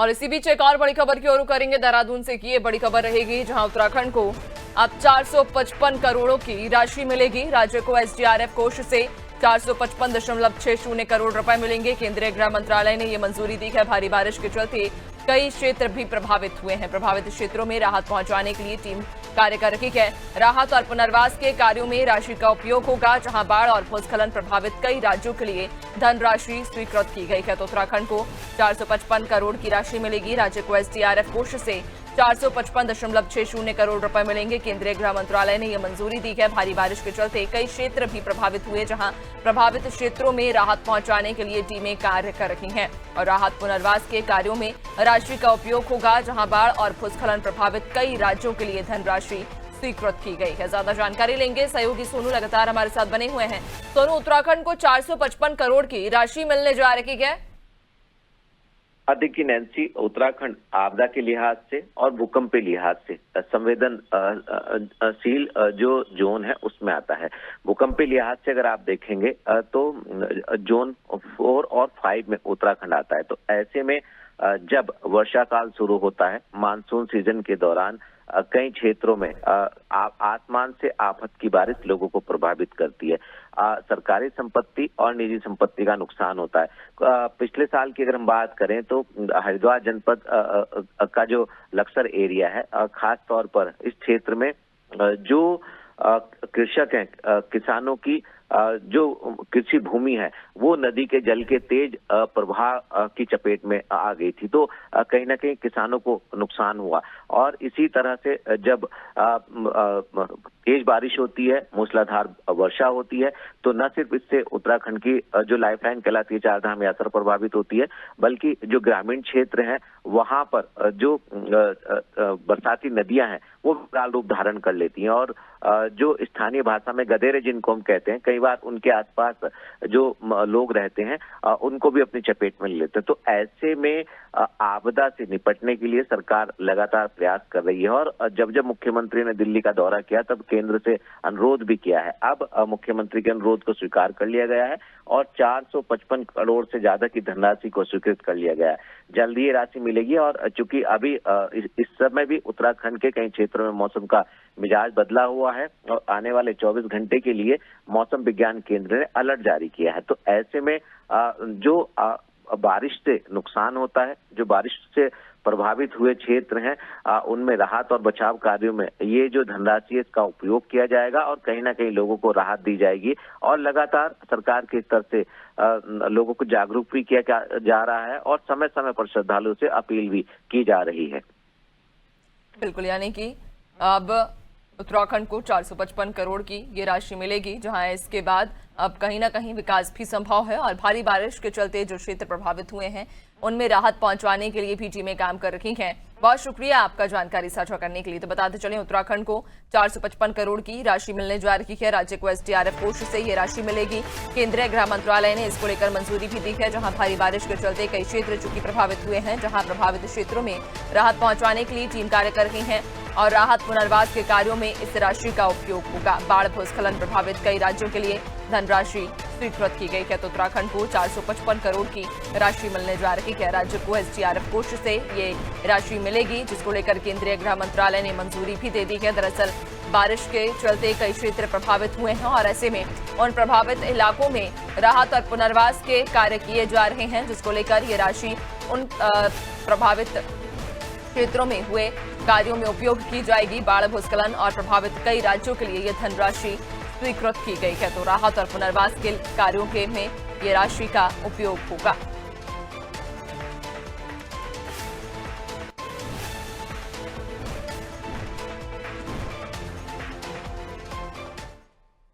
और इसी बीच एक और बड़ी खबर की ओर करेंगे देहरादून से की ये बड़ी खबर रहेगी, जहां उत्तराखंड को अब 455 करोड़ों की राशि मिलेगी। राज्य को एसडीआरएफ कोष से 455.60 करोड़ रुपए मिलेंगे। केंद्रीय गृह मंत्रालय ने ये मंजूरी दी है। भारी बारिश के चलते कई क्षेत्र भी प्रभावित हुए हैं। प्रभावित क्षेत्रों में राहत पहुंचाने के लिए टीम कार्य कर रही है। राहत और पुनर्वास के कार्यों में राशि का उपयोग होगा, जहां बाढ़ और भूस्खलन प्रभावित कई राज्यों के लिए धनराशि स्वीकृत की गई है। तो उत्तराखंड को 455 करोड़ की राशि मिलेगी। राज्य को एसडीआरएफ कोष से 455.60 करोड़ रुपए मिलेंगे। केंद्रीय गृह मंत्रालय ने यह मंजूरी दी है। भारी बारिश के चलते कई क्षेत्र भी प्रभावित हुए, जहां प्रभावित क्षेत्रों में राहत पहुंचाने के लिए टीमें कार्य कर रही हैं और राहत पुनर्वास के कार्यों में राशि का उपयोग होगा, जहां बाढ़ और भूस्खलन प्रभावित कई राज्यों के लिए धनराशि स्वीकृत की गई है। ज्यादा जानकारी लेंगे, सहयोगी सोनू लगातार हमारे साथ बने हुए हैं। सोनू, उत्तराखंड को 455 करोड़ की राशि मिलने जा रही है। देखिए नैन्सी, उत्तराखंड आपदा के लिहाज से और भूकंप के लिहाज से संवेदनशील जो जोन है उसमें आता है। भूकंप के लिहाज से अगर आप देखेंगे तो जोन 4 और 5 में उत्तराखंड आता है। तो ऐसे में जब वर्षा काल शुरू होता है, मानसून सीजन के दौरान कई क्षेत्रों में आसमान से आफत की बारिश लोगों को प्रभावित करती है। सरकारी संपत्ति और निजी संपत्ति का नुकसान होता है। पिछले साल की अगर हम बात करें तो हरिद्वार जनपद का जो लक्सर एरिया है, खास तौर पर इस क्षेत्र में जो कृषक हैं, किसानों की जो कृषि भूमि है वो नदी के जल के तेज प्रवाह की चपेट में आ गई थी। तो कहीं ना कहीं किसानों को नुकसान हुआ। और इसी तरह से जब तेज बारिश होती है, मूसलाधार वर्षा होती है, तो न सिर्फ इससे उत्तराखंड की जो लाइफलाइन कहलाती है चारधाम यात्रा प्रभावित होती है, बल्कि जो ग्रामीण क्षेत्र हैं वहां पर जो बरसाती नदियां हैं वो विकराल रूप धारण कर लेती हैं और जो स्थानीय भाषा में गधेरे जिनको हम कहते हैं, कई बार उनके आसपास जो लोग रहते हैं उनको भी अपनी चपेट में ले लेते हैं। तो ऐसे में आपदा से निपटने के लिए सरकार लगातार प्रयास कर रही है और जब जब मुख्यमंत्री ने दिल्ली का दौरा किया तब केंद्र से अनुरोध भी किया है। अब मुख्यमंत्री के अनुरोध को स्वीकार कर लिया गया है और 455 करोड़ से ज्यादा की धनराशि को स्वीकृत कर लिया गया है। जल्द ही ये राशि मिलेगी और चूंकि अभी इस समय भी उत्तराखंड के कई क्षेत्रों में मौसम का मिजाज बदला हुआ है और आने वाले 24 घंटे के लिए मौसम विज्ञान केंद्र ने अलर्ट जारी किया है। तो ऐसे में जो बारिश से नुकसान होता है, जो बारिश से प्रभावित हुए क्षेत्र हैं, उनमें राहत और बचाव कार्यों में ये जो धनराशि है इसका उपयोग किया जाएगा और कहीं ना कहीं लोगों को राहत दी जाएगी। और लगातार सरकार के स्तर से लोगों को जागरूक भी किया जा रहा है और समय समय पर श्रद्धालुओं से अपील भी की जा रही है। बिल्कुल, यानी कि अब उत्तराखंड को 455 करोड़ की ये राशि मिलेगी, जहां इसके बाद अब कहीं ना कहीं विकास भी संभव है और भारी बारिश के चलते जो क्षेत्र प्रभावित हुए हैं उनमें राहत पहुंचाने के लिए भी टीमें काम कर रही हैं। बहुत शुक्रिया आपका जानकारी साझा करने के लिए। तो बताते चलें, उत्तराखंड को 455 करोड़ की राशि मिलने जा रही है। राज्य को एसडीआरएफ कोष से ये राशि मिलेगी। केंद्रीय गृह मंत्रालय ने इसको लेकर मंजूरी भी दी है, जहां भारी बारिश के चलते कई क्षेत्र चूंकि प्रभावित हुए हैं, जहां प्रभावित क्षेत्रों में राहत पहुंचाने के लिए टीम कार्य कर रही है और राहत पुनर्वास के कार्यों में इस राशि का उपयोग होगा। बाढ़ भूस्खलन प्रभावित कई राज्यों के लिए धनराशि स्वीकृत की गई है। तो उत्तराखंड को 455 करोड़ की राशि मिलने जा रही है। राज्य को एसडीआरएफ कोष से ये राशि मिलेगी, जिसको लेकर केंद्रीय गृह मंत्रालय ने मंजूरी भी दे दी है। दरअसल बारिश के चलते कई क्षेत्र प्रभावित हुए हैं और ऐसे में उन प्रभावित इलाकों में राहत और पुनर्वास के कार्य किए जा रहे हैं, जिसको लेकर ये राशि उन प्रभावित क्षेत्रों में हुए कार्यों में उपयोग की जाएगी। बाढ़ भूस्खलन और प्रभावित कई राज्यों के लिए ये धनराशि स्वीकृत की गई है। तो राहत और पुनर्वास के कार्यों के में ये राशि का उपयोग होगा।